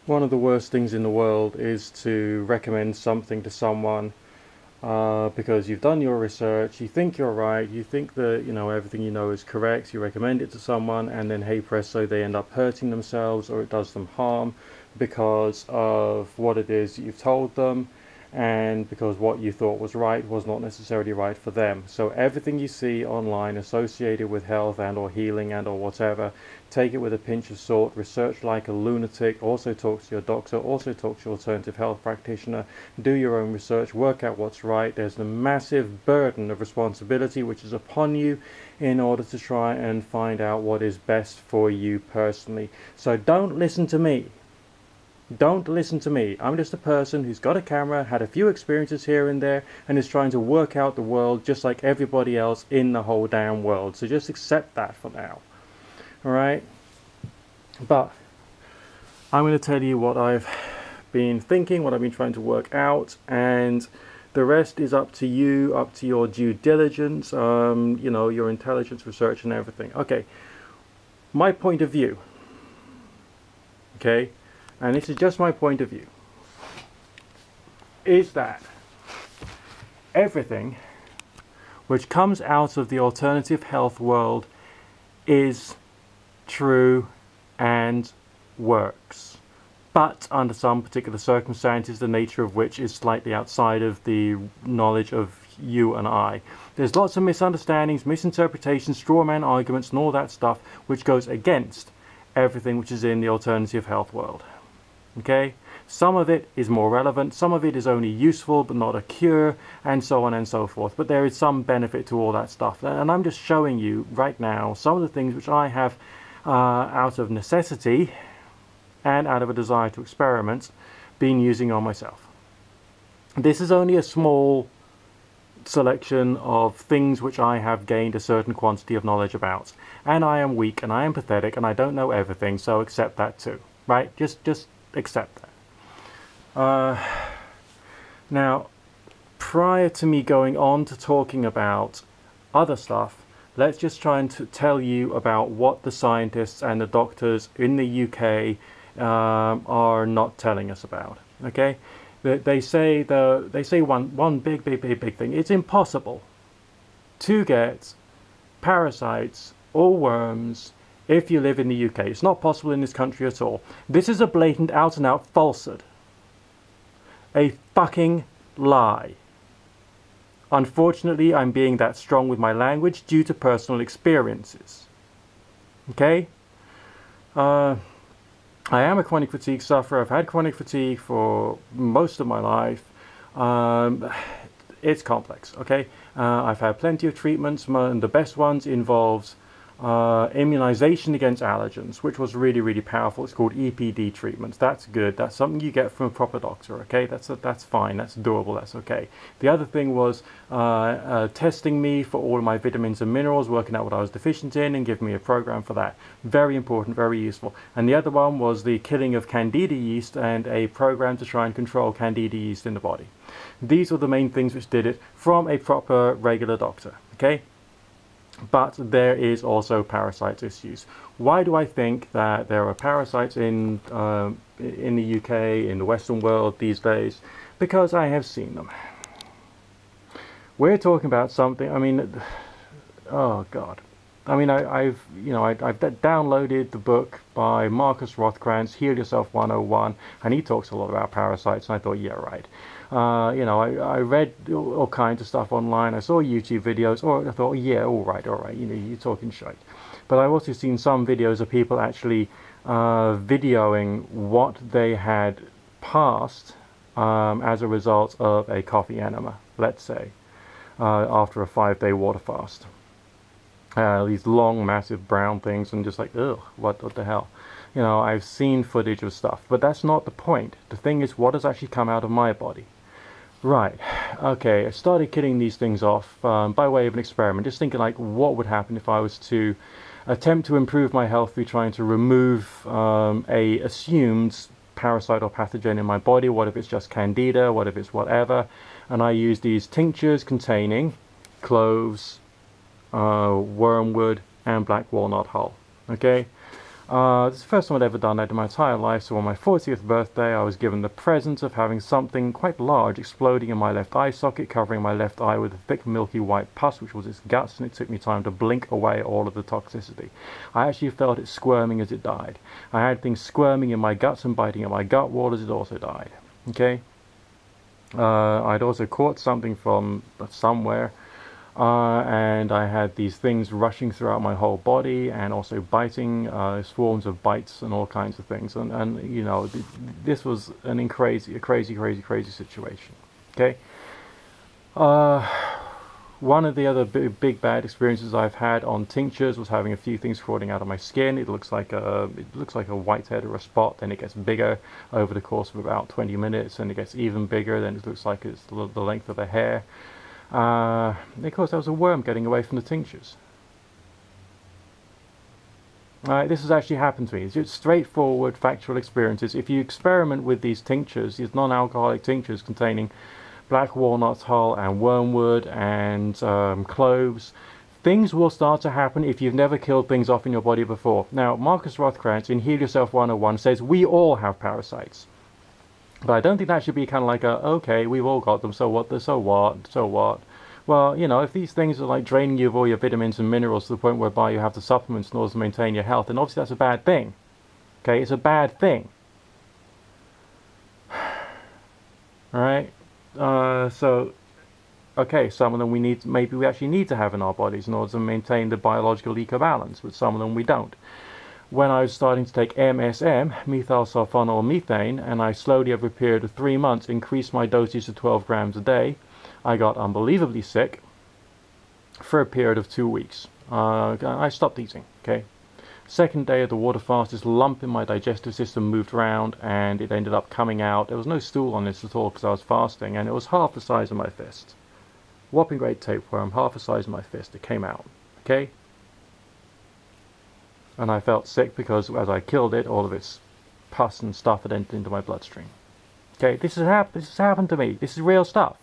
One of the worst things in the world is to recommend something to someone because you've done your research, you think you're right, you think that everything you know is correct, you recommend it to someone, and then hey presto, they end up hurting themselves or it does them harm because of what it is you've told them, and because what you thought was right was not necessarily right for them. So everything you see online associated with health and or healing and or whatever, take it with a pinch of salt, research like a lunatic, also talk to your doctor, also talk to your alternative health practitioner, do your own research, work out what's right. There's a massive burden of responsibility which is upon you in order to try and find out what is best for you personally. So don't listen to me. Don't listen to me. I'm just a person who's got a camera, had a few experiences here and there, and is trying to work out the world just like everybody else in the whole damn world. So just accept that for now. Alright? But I'm going to tell you what I've been thinking, what I've been trying to work out, and the rest is up to you, up to your due diligence, your intelligence, research and everything. Okay, my point of view. Okay? And this is just my point of view, is that everything which comes out of the alternative health world is true and works, but under some particular circumstances, the nature of which is slightly outside of the knowledge of you and I. There's lots of misunderstandings, misinterpretations, straw man arguments and all that stuff which goes against everything which is in the alternative health world. Okay, some of it is more relevant, some of it is only useful but not a cure, and so on and so forth. But there is some benefit to all that stuff, and I'm just showing you right now some of the things which I have out of necessity and out of a desire to experiment been using on myself. This is only a small selection of things which I have gained a certain quantity of knowledge about, and I am weak and I am pathetic and I don't know everything, so accept that too, right? Just accept that. Now, prior to me going on to talking about other stuff, let's just try and tell you about what the scientists and the doctors in the UK are not telling us about. Okay, they say one big thing. It's impossible to get parasites or worms if you live in the UK. It's not possible in this country at all. This is a blatant out and out falsehood. A fucking lie. Unfortunately, I'm being that strong with my language due to personal experiences. Okay? I am a chronic fatigue sufferer. I've had chronic fatigue for most of my life. It's complex, okay? I've had plenty of treatments, and the best ones involves immunization against allergens, which was really powerful. It's called EPD treatments. That's good. That's something you get from a proper doctor. Okay, that's fine. That's doable. That's okay. The other thing was testing me for all of my vitamins and minerals, working out what I was deficient in, and giving me a program for that. Very important, very useful. And the other one was the killing of candida yeast and a program to try and control candida yeast in the body. These were the main things which did it from a proper regular doctor. Okay. But there is also parasite issues. Why do I think that there are parasites in the UK, in the Western world these days? Because I have seen them. We're talking about something. I mean, oh God. I mean, I've downloaded the book by Marcus Rothkranz, Heal Yourself 101, and he talks a lot about parasites. And I thought, yeah, right. I read all kinds of stuff online. I saw YouTube videos, or I thought, yeah, all right, you're talking shite. But I've also seen some videos of people actually videoing what they had passed as a result of a coffee enema, let's say, after a 5-day water fast. These long, massive brown things, and just like, ugh, what the hell? I've seen footage of stuff, but that's not the point. The thing is, what has actually come out of my body? Right, okay, I started killing these things off by way of an experiment, just thinking like, what would happen if I was to attempt to improve my health through trying to remove a assumed parasite or pathogen in my body. What if it's just candida? What if it's whatever? And I use these tinctures containing cloves, wormwood and black walnut hull. Okay, This is the first time I'd ever done that in my entire life, so on my 40th birthday I was given the present of having something quite large exploding in my left eye socket, covering my left eye with a thick milky white pus, which was its guts, and it took me time to blink away all of the toxicity. I actually felt it squirming as it died. I had things squirming in my guts and biting at my gut wall as it also died. Okay? I'd also caught something from somewhere, and I had these things rushing throughout my whole body and also biting, swarms of bites and all kinds of things. And you know, this was a crazy situation. Okay? One of the other big bad experiences I've had on tinctures was having a few things crawling out of my skin. It looks like a whitehead or a spot, then it gets bigger over the course of about 20 minutes, and it gets even bigger, then it looks like it's the length of a hair. Of course, there was a worm getting away from the tinctures. This has actually happened to me. It's just straightforward factual experiences. If you experiment with these tinctures, these non-alcoholic tinctures containing black walnut hull and wormwood and cloves, things will start to happen if you've never killed things off in your body before. Now, Marcus Rothkranz in Heal Yourself 101 says we all have parasites. But I don't think that should be kind of like a, okay, we've all got them, so what, so what, so what? Well, you know, if these things are like draining you of all your vitamins and minerals to the point whereby you have to supplements in order to maintain your health, then obviously that's a bad thing. Okay, it's a bad thing. Alright? So, okay, some of them maybe we actually need to have in our bodies in order to maintain the biological eco-balance, but some of them we don't. When I was starting to take MSM, methyl sulfonyl methane, and I slowly over a period of 3 months increased my dosage to 12 grams a day, I got unbelievably sick for a period of 2 weeks. I stopped eating, okay? Second day of the water fast, this lump in my digestive system moved around and it ended up coming out. There was no stool on this at all because I was fasting, and it was half the size of my fist. Whopping great tapeworm, half the size of my fist. It came out, okay? And I felt sick because as I killed it, all of its pus and stuff had entered into my bloodstream. Okay, this has happened to me. This is real stuff.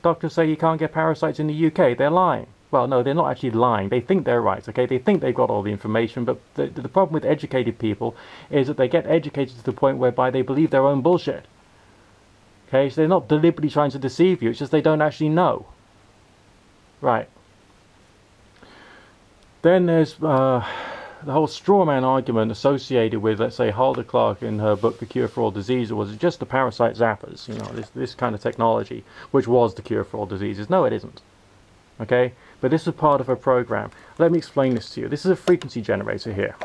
Doctors say you can't get parasites in the UK. They're lying. Well, no, they're not actually lying. They think they're right, okay? They think they've got all the information, but the problem with educated people is that they get educated to the point whereby they believe their own bullshit. Okay, so they're not deliberately trying to deceive you, it's just they don't actually know. Right. Then there's the whole straw man argument associated with, let's say, Hulda Clark in her book The Cure for All Diseases, was just the parasite zappers, you know, this kind of technology, which was the cure for all diseases. No, it isn't. Okay? But this is part of her program. Let me explain this to you. This is a frequency generator here.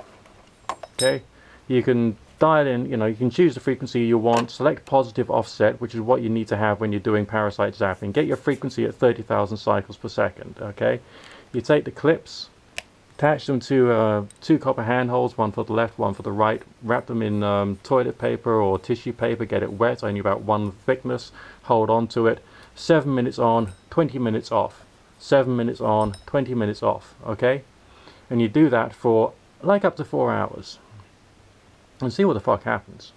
Okay? You can dial in, you know, you can choose the frequency you want, select positive offset, which is what you need to have when you're doing parasite zapping. Get your frequency at 30,000 cycles per second, okay? You take the clips, attach them to 2 copper handholds, one for the left, one for the right, wrap them in toilet paper or tissue paper, get it wet, only about 1 thickness, hold on to it, 7 minutes on, 20 minutes off. 7 minutes on, 20 minutes off, okay? And you do that for like up to 4 hours and see what the fuck happens.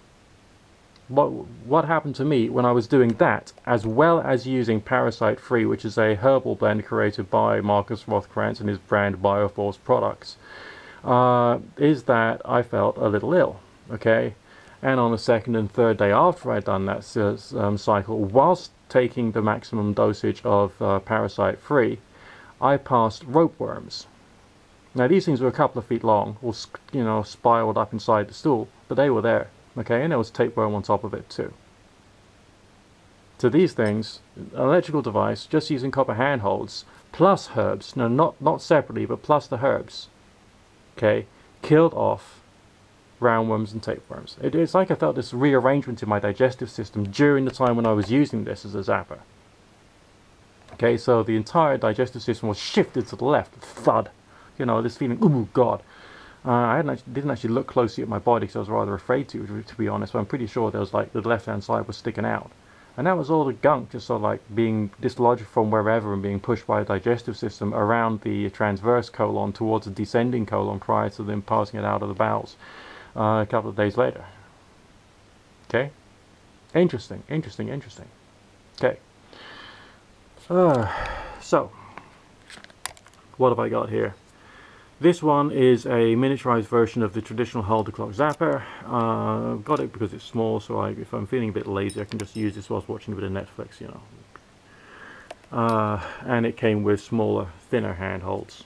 What happened to me when I was doing that, as well as using Parasite Free, which is a herbal blend created by Marcus Rothkranz and his brand Bioforce products, is that I felt a little ill, okay? And on the second and third day after I'd done that cycle, whilst taking the maximum dosage of Parasite Free, I passed rope worms. Now these things were a couple of feet long, or you know, spiraled up inside the stool, but they were there, okay, and there was tapeworm on top of it too. So these things, an electrical device, just using copper handholds, plus herbs, no, not separately, but plus the herbs, okay, killed off roundworms and tapeworms. It's like I felt this rearrangement in my digestive system during the time when I was using this as a zapper. Okay, so the entire digestive system was shifted to the left, thud. You know, this feeling, oh god. I didn't actually look closely at my body because I was rather afraid to be honest, but I'm pretty sure there was like the left hand side was sticking out. And that was all the gunk just sort of like being dislodged from wherever and being pushed by the digestive system around the transverse colon towards the descending colon prior to them passing it out of the bowels a couple of days later. Okay? Interesting. Okay. So, what have I got here? This one is a miniaturized version of the traditional hold-the-clock zapper. Got it because it's small, so if I'm feeling a bit lazy, I can just use this whilst watching a bit of Netflix, you know. And it came with smaller, thinner handholds.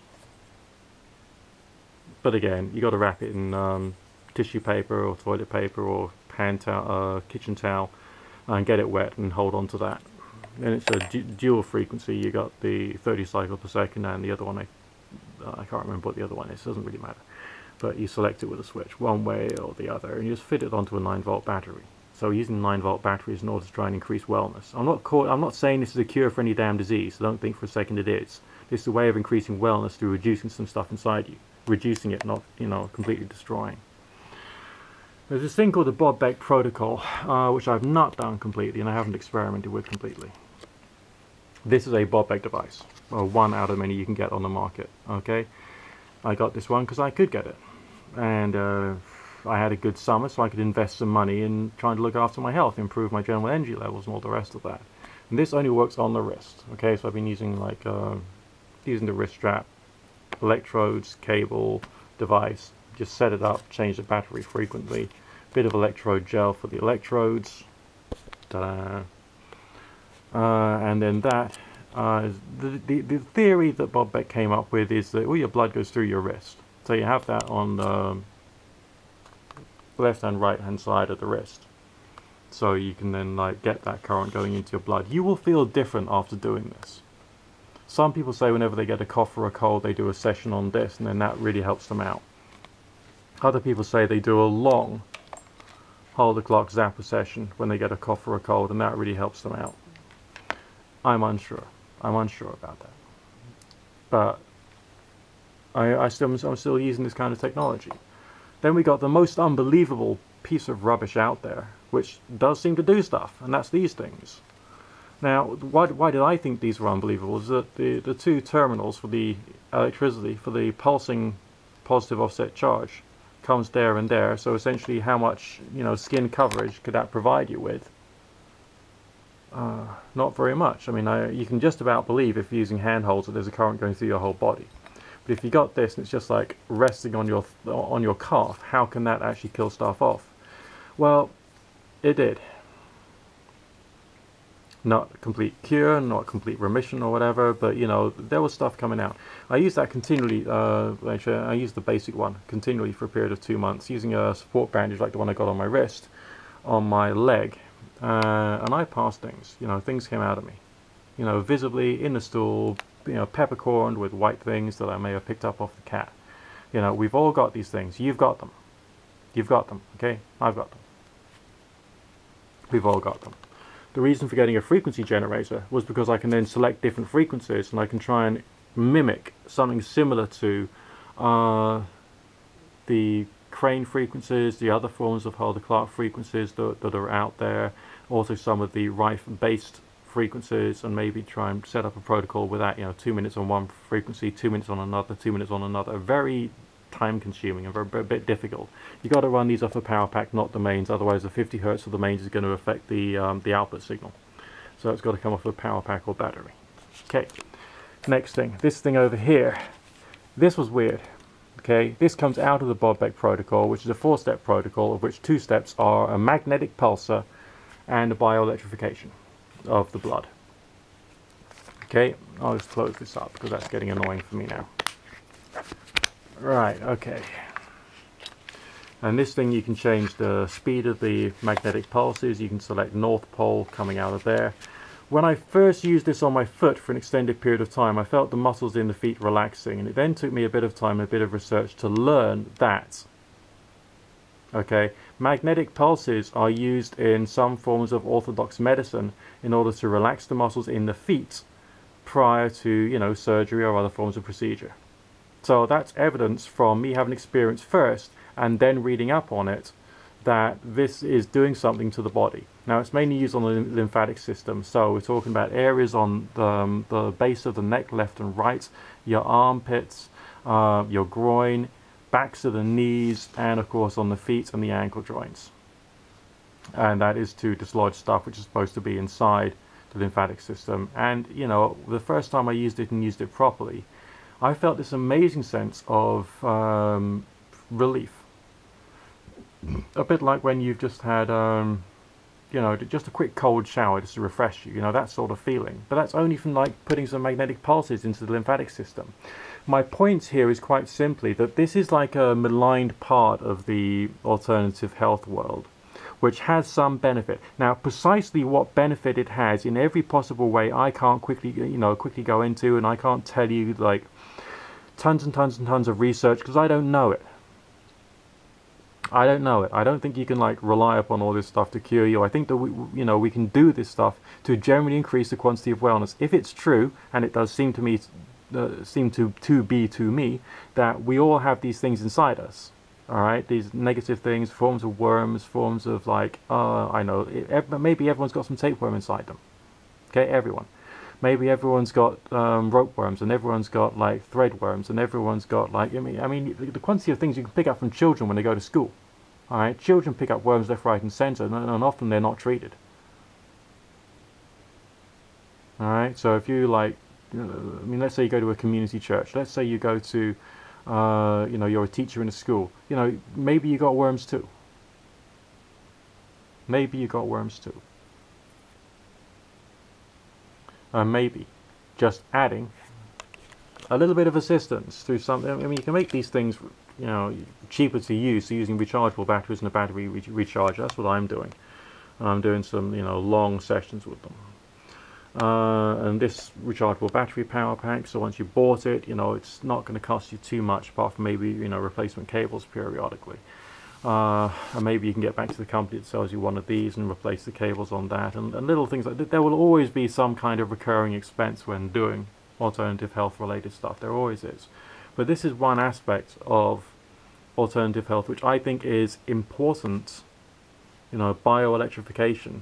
But again, you got to wrap it in tissue paper or toilet paper or hand towel, kitchen towel, and get it wet and hold on to that. And it's a dual frequency. You got the 30 cycles per second, and the other one, I can't remember what the other one is. It doesn't really matter. But you select it with a switch, one way or the other, and you just fit it onto a 9-volt battery. So using 9-volt batteries in order to try and increase wellness. I'm not saying this is a cure for any damn disease, so don't think for a second it is. This is a way of increasing wellness through reducing some stuff inside you. Reducing it, not, you know, completely destroying. There's this thing called the Bob Beck protocol, which I've not done completely and I haven't experimented with completely. This is a Bob Beck device, one out of many you can get on the market. Okay, I got this one because I could get it, and I had a good summer, so I could invest some money in trying to look after my health, improve my general energy levels, and all the rest of that. And this only works on the wrist. Okay, so I've been using using the wrist strap, electrodes, cable, device. Just set it up, change the battery frequently, bit of electrode gel for the electrodes, ta-da. And then that the theory that Bob Beck came up with is that all your blood goes through your wrist, so you have that on the left and right hand side of the wrist, so you can then get that current going into your blood. You will feel different after doing this. Some people say whenever they get a cough or a cold they do a session on this, and then that really helps them out. Other people say they do a long hold-the-clock zapper session when they get a cough or a cold, and that really helps them out. I'm unsure. I'm unsure about that. But I'm still using this kind of technology. Then we got the most unbelievable piece of rubbish out there, which does seem to do stuff, and that's these things. Now, why did I think these were unbelievable? Is that the two terminals for the electricity, for the pulsing positive offset charge, comes there and there. So essentially, how much skin coverage could that provide you with? Not very much. I mean, you can just about believe if you're using handholds that there's a current going through your whole body. But if you got this and it's just like resting on your calf, how can that actually kill stuff off? Well, it did. Not a complete cure, not a complete remission or whatever, but there was stuff coming out. I used that continually. Actually, I used the basic one continually for a period of 2 months, using a support bandage like the one I got on my wrist, on my leg, and I passed things. Things came out of me, visibly in the stool, peppercorned with white things that I may have picked up off the cat. We've all got these things. You've got them. You've got them. Okay, I've got them. We've all got them. The reason for getting a frequency generator was because I can then select different frequencies and I can try and mimic something similar to the crane frequencies, the other forms of hold-the-clock frequencies that are out there, also some of the Rife-based frequencies, and maybe try and set up a protocol with that, 2 minutes on one frequency, 2 minutes on another, 2 minutes on another. Very time-consuming and a bit difficult. You got to run these off a power pack, not the mains, otherwise the 50 Hertz of the mains is going to affect the output signal. So it's got to come off a power pack or battery. Okay, next thing, this thing over here. This was weird. Okay, this comes out of the Bob Beck protocol, which is a 4-step protocol, of which 2 steps are a magnetic pulsar and a bioelectrification of the blood. Okay, I'll just close this up because that's getting annoying for me now. Right, okay. And this thing, you can change the speed of the magnetic pulses. You can select north pole coming out of there. When I first used this on my foot for an extended period of time, I felt the muscles in the feet relaxing, and it then took me a bit of time and a bit of research to learn that. Okay, magnetic pulses are used in some forms of orthodox medicine in order to relax the muscles in the feet prior to, surgery or other forms of procedure. So that's evidence from me having experience first and then reading up on it that this is doing something to the body. Now, it's mainly used on the lymphatic system, so we're talking about areas on the base of the neck, left and right, your armpits, your groin, backs of the knees, and of course on the feet and the ankle joints. And that is to dislodge stuff which is supposed to be inside the lymphatic system. And the first time I used it and used it properly, I felt this amazing sense of relief. A bit like when you've just had, you know, just a quick cold shower just to refresh you, you know, that sort of feeling. But that's only from like putting some magnetic pulses into the lymphatic system. My point here is quite simply that this is like a maligned part of the alternative health world, which has some benefit. Now, precisely what benefit it has in every possible way, I can't quickly go into, and I can't tell you like tons and tons and tons of research because I don't know it. I don't know it. I don't think you can like rely upon all this stuff to cure you. I think that we can do this stuff to generally increase the quantity of wellness. If it's true, and it does seem to me, be to me, that we all have these things inside us. All right, these negative things, forms of worms, forms of like, I know, maybe everyone's got some tapeworm inside them. Okay, everyone. Maybe everyone's got rope worms, and everyone's got like thread worms, and everyone's got like, I mean, the quantity of things you can pick up from children when they go to school. All right, children pick up worms left, right, and centre, and often they're not treated. All right, so if you like, I mean, let's say you go to a community church. Let's say you go to, you're a teacher in a school. You know, maybe you got worms too. Maybe you got worms too. Maybe just adding a little bit of assistance through something. I mean, you can make these things, you know, cheaper to use, so using rechargeable batteries and a battery recharger. That's what I'm doing. I'm doing some, long sessions with them. And this rechargeable battery power pack, so once you bought it, it's not going to cost you too much, apart from maybe, replacement cables periodically. And maybe you can get back to the company that sells you one of these and replace the cables on that, and little things like that. There will always be some kind of recurring expense when doing alternative health related stuff. There always is. But this is one aspect of alternative health which I think is important, bioelectrification.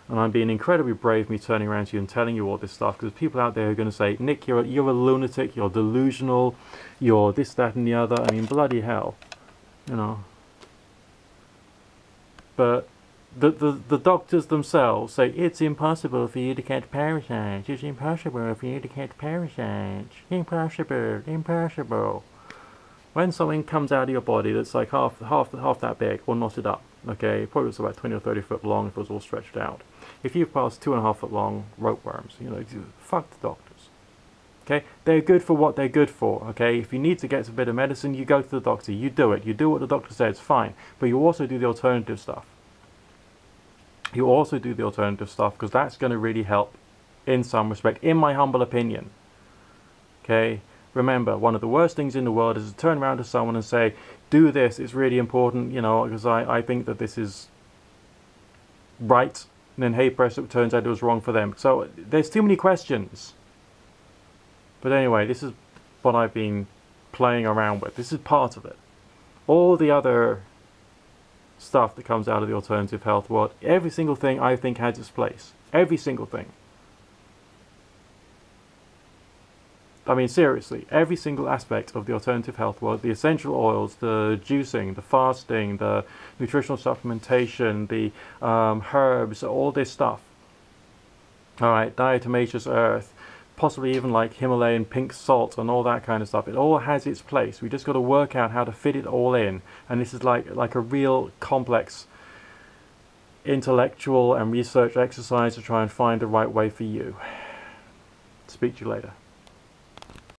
And I'm being incredibly brave, me turning around to you and telling you all this stuff, because people out there are going to say, Nick, you're a lunatic, you're delusional, you're this, that, and the other. I mean, bloody hell, But the doctors themselves say it's impossible for you to catch parasites. It's impossible for you to catch parasites. Impossible, impossible. When something comes out of your body that's like half that big, or knotted up, okay, probably was about 20 or 30 foot long if it was all stretched out. If you've passed 2.5 foot long rope worms, fuck the doctors. Okay, they're good for what they're good for. Okay, if you need to get a bit of medicine, you go to the doctor. You do it. You do what the doctor says. Fine, but you also do the alternative stuff. You also do the alternative stuff because that's going to really help in some respect, in my humble opinion. Okay. Remember, one of the worst things in the world is to turn around to someone and say, do this, it's really important, because I think that this is right. And then, hey, press, it turns out it was wrong for them. So there's too many questions. But anyway, this is what I've been playing around with. This is part of it. All the other stuff that comes out of the alternative health world, every single thing I think has its place. Every single thing. I mean, seriously, every single aspect of the alternative health world, the essential oils, the juicing, the fasting, the nutritional supplementation, the herbs, all this stuff. All right, diatomaceous earth, possibly even like Himalayan pink salt and all that kind of stuff. It all has its place. We just got to work out how to fit it all in. And this is like a real complex intellectual and research exercise to try and find the right way for you. Speak to you later.